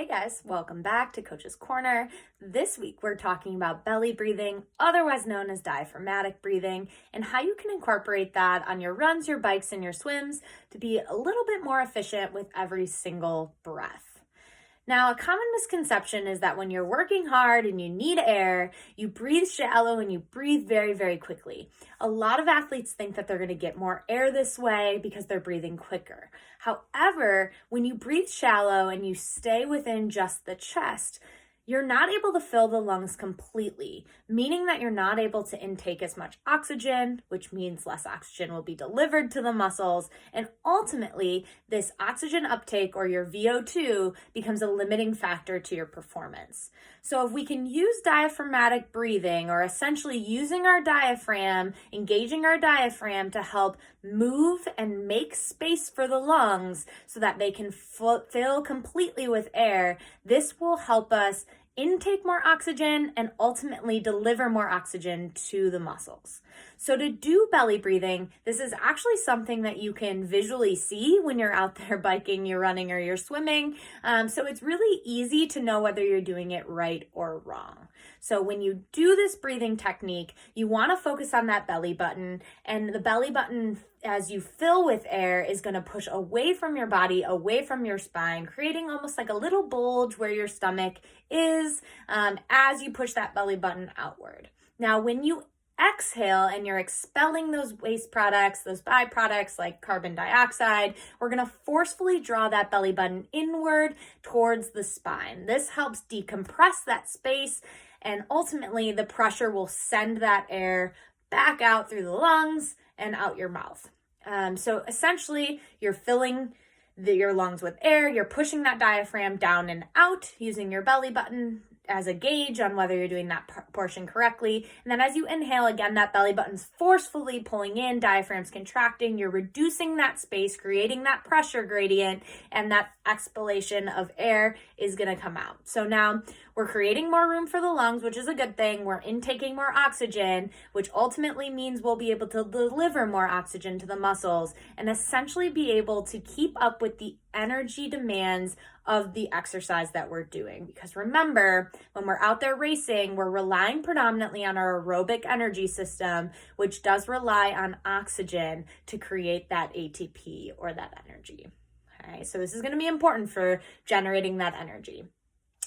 guys, welcome back to Coach's Corner. This week we're talking about belly breathing, otherwise known as diaphragmatic breathing, and how you can incorporate that on your runs, your bikes, and your swims to be a little bit more efficient with every single breath. Now, a common misconception is that when you're working hard and you need air, you breathe shallow and you breathe very, very quickly. A lot of athletes think that they're going to get more air this way because they're breathing quicker. However, when you breathe shallow and you stay within just the chest, you're not able to fill the lungs completely, meaning that you're not able to intake as much oxygen, which means less oxygen will be delivered to the muscles. And ultimately, this oxygen uptake, or your VO2, becomes a limiting factor to your performance. So if we can use diaphragmatic breathing, or essentially using our diaphragm, engaging our diaphragm to help move and make space for the lungs so that they can fill completely with air, this will help us intake more oxygen and ultimately deliver more oxygen to the muscles. So to do belly breathing, this is actually something that you can visually see when you're out there biking, you're running, or you're swimming. So it's really easy to know whether you're doing it right or wrong. So when you do this breathing technique, you want to focus on that belly button, and the belly button, as you fill with air, is going to push away from your body, away from your spine, creating almost like a little bulge where your stomach is as you push that belly button outward. Now, when you exhale and you're expelling those waste products, those byproducts like carbon dioxide, we're going to forcefully draw that belly button inward towards the spine. This helps decompress that space, and ultimately the pressure will send that air back out through the lungs and out your mouth. So essentially, you're filling your lungs with air, you're pushing that diaphragm down and out using your belly button as a gauge on whether you're doing that portion correctly. And then as you inhale, again, that belly button's forcefully pulling in, diaphragm's contracting, you're reducing that space, creating that pressure gradient, and that exhalation of air is gonna come out. So now we're creating more room for the lungs, which is a good thing. We're intaking more oxygen, which ultimately means we'll be able to deliver more oxygen to the muscles and essentially be able to keep up with the energy demands of the exercise that we're doing. Because remember, when we're out there racing, we're relying predominantly on our aerobic energy system, which does rely on oxygen to create that ATP, or that energy. All right, so this is going to be important for generating that energy.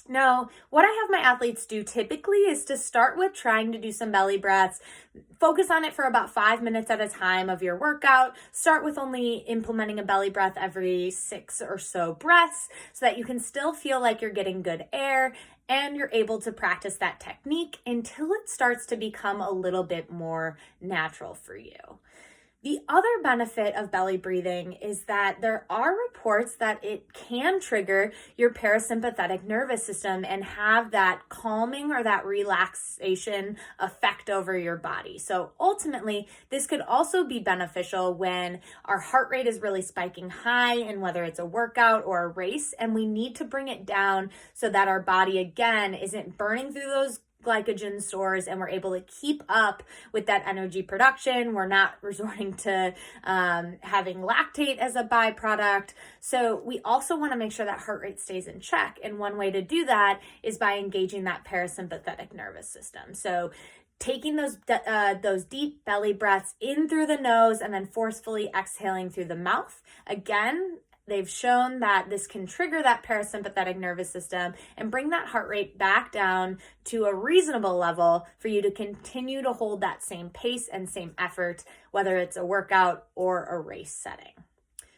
Now, what I have my athletes do typically is to start with trying to do some belly breaths. Focus on it for about 5 minutes at a time of your workout. Start with only implementing a belly breath every 6 or so breaths so that you can still feel like you're getting good air and you're able to practice that technique until it starts to become a little bit more natural for you. The other benefit of belly breathing is that there are reports that it can trigger your parasympathetic nervous system and have that calming or that relaxation effect over your body. So ultimately, this could also be beneficial when our heart rate is really spiking high, and whether it's a workout or a race, and we need to bring it down so that our body, again, isn't burning through those glycogen stores and we're able to keep up with that energy production. We're not resorting to having lactate as a byproduct. So we also want to make sure that heart rate stays in check. And one way to do that is by engaging that parasympathetic nervous system. So taking those deep belly breaths in through the nose and then forcefully exhaling through the mouth. Again, they've shown that this can trigger that parasympathetic nervous system and bring that heart rate back down to a reasonable level for you to continue to hold that same pace and same effort, whether it's a workout or a race setting.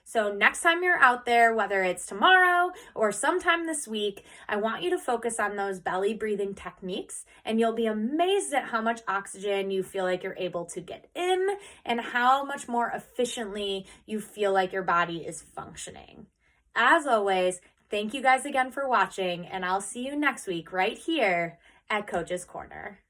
So next time you're out there, whether it's tomorrow or sometime this week, I want you to focus on those belly breathing techniques, and you'll be amazed at how much oxygen you feel like you're able to get in and how much more efficiently you feel like your body is functioning. As always, thank you guys again for watching, and I'll see you next week right here at Coach's Corner.